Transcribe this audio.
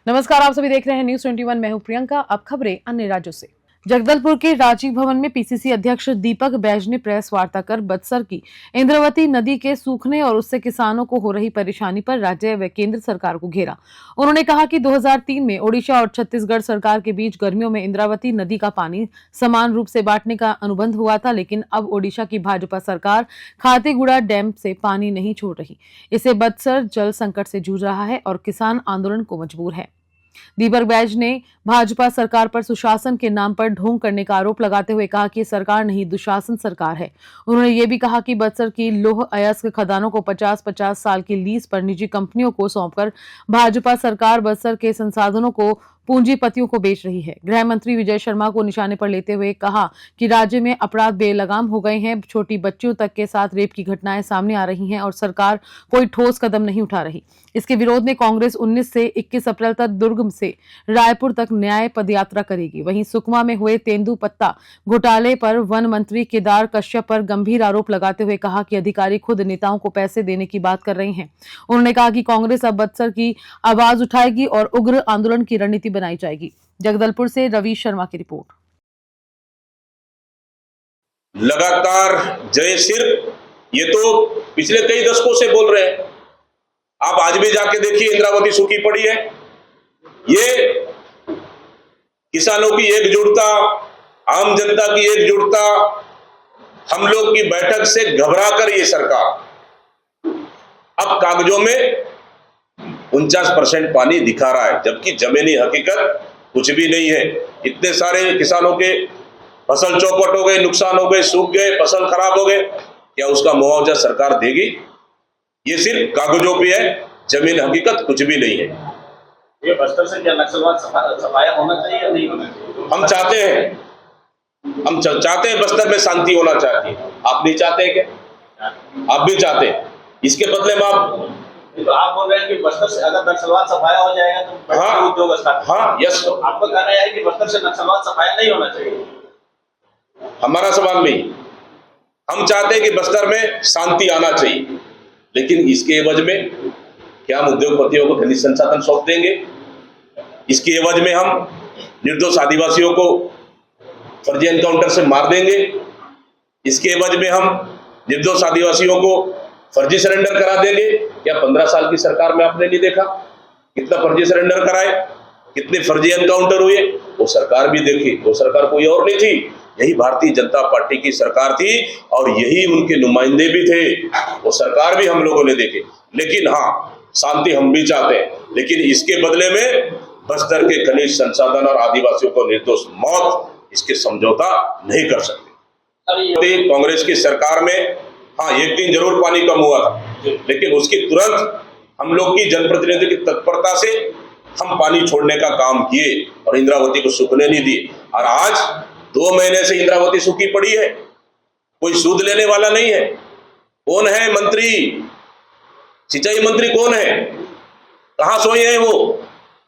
नमस्कार, आप सभी देख रहे हैं न्यूज 21। मैं हूं प्रियंका। अब खबरें अन्य राज्यों से। जगदलपुर के राजीव भवन में पीसीसी अध्यक्ष दीपक बैज ने प्रेस वार्ता कर बक्सर की इंद्रावती नदी के सूखने और उससे किसानों को हो रही परेशानी पर राज्य व केंद्र सरकार को घेरा। उन्होंने कहा कि 2003 में ओडिशा और छत्तीसगढ़ सरकार के बीच गर्मियों में इंद्रावती नदी का पानी समान रूप से बांटने का अनुबंध हुआ था, लेकिन अब ओडिशा की भाजपा सरकार खातीगुड़ा डैम से पानी नहीं छोड़ रही। इससे बक्सर जल संकट से जूझ रहा है और किसान आंदोलन को मजबूर है। दीपक बैज ने भाजपा सरकार पर सुशासन के नाम पर ढोंग करने का आरोप लगाते हुए कहा कि सरकार नहीं, दुशासन सरकार है। उन्होंने ये भी कहा कि बक्सर की लौह अयस्क खदानों को 50-50 साल की लीज पर निजी कंपनियों को सौंपकर भाजपा सरकार बक्सर के संसाधनों को पूंजीपतियों को बेच रही है। गृह मंत्री विजय शर्मा को निशाने पर लेते हुए कहा कि राज्य में अपराध बेलगाम हो गए हैं। छोटी बच्चियों तक के साथ रेप की घटनाएं सामने आ रही हैं और सरकार कोई ठोस कदम नहीं उठा रही। इसके विरोध में कांग्रेस 19 से 21 अप्रैल तक दुर्ग से रायपुर तक न्याय पदयात्रा करेगी। वहीं सुकमा में हुए तेंदुपत्ता घोटाले पर वन मंत्री केदार कश्यप पर गंभीर आरोप लगाते हुए कहा कि अधिकारी खुद नेताओं को पैसे देने की बात कर रहे हैं। उन्होंने कहा कि कांग्रेस अब बक्सर की आवाज उठाएगी और उग्र आंदोलन की रणनीति बनाई जाएगी। जगदलपुर से रवि शर्मा की रिपोर्ट। लगातार जय सिर्फ ये तो पिछले कई दशकों से बोल रहे हैं। आप आज भी जाके देखिए, इंद्रावती सूखी पड़ी है। ये किसानों की एकजुटता, आम जनता की एकजुटता, हम लोग की बैठक से घबरा कर ये सरकार अब कागजों में 49% पानी दिखा रहा है, जबकि जमीनी हकीकत कुछ भी नहीं है। इतने सारे किसानों के फसल चौपट हो गए, नुकसान हो गए, सूख गए, फसल खराब हो गए, क्या उसका मुआवजा सरकार देगी? ये सिर्फ कागजों पे है, जमीन हकीकत कुछ भी नहीं है। ये बस्तर से क्या नक्सलवाद सफाया होना चाहिए या नहीं होना चाहिए? हम चाहते हैं बस्तर में शांति होना चाहिए। आप नहीं चाहते हैं क्या? आप भी चाहते हैं। इसके बदले में तो आप बोल रहे हैं कि बस्तर से अगर नक्सलवाद सफाया हो जाएगा तो हाँ, उद्योग स्थापित। हाँ, यस। तो आपका कहना है कि बस्तर से नक्सलवाद सफाया नहीं होना चाहिए? हमारा सवाल नहीं। हम चाहते हैं कि बस्तर में शांति आना चाहिए, लेकिन इसके एवज में क्या हम उद्योगपतियों को खनिज संसाधन सौंप देंगे? इसके एवज में हम निर्दोष आदिवासियों को फर्जी एनकाउंटर से मार देंगे? इसके एवज में हम निर्दोष आदिवासियों को फर्जी सरेंडर करा देंगे? क्या 15 साल की सरकार में आपने नहीं देखा कितना फर्जी सरेंडर कराए, कितने फर्जी एनकाउंटर हुए? वो सरकार भी देखी। वो सरकार कोई और नहीं थी, यही भारतीय जनता पार्टी की सरकार थी और यही उनके नुमाइंदे भी थे। वो सरकार भी हम लोगों ने देखे। लेकिन हाँ, शांति हम भी चाहते हैं, लेकिन इसके बदले में बस्तर के खनिज संसाधन और आदिवासियों को निर्दोष मौत, इसके समझौता नहीं कर सकते। कांग्रेस की सरकार में हाँ, एक दिन जरूर पानी कम हुआ था, लेकिन उसकी तुरंत हम लोग की जनप्रतिनिधियों की तत्परता से हम पानी छोड़ने का काम किए और इंद्रावती को सूखने नहीं दिए। और आज 2 महीने से इंद्रावती सूखी पड़ी है, कोई सूद लेने वाला नहीं है। कौन है मंत्री? सिंचाई मंत्री कौन है? कहां सोए हैं वो?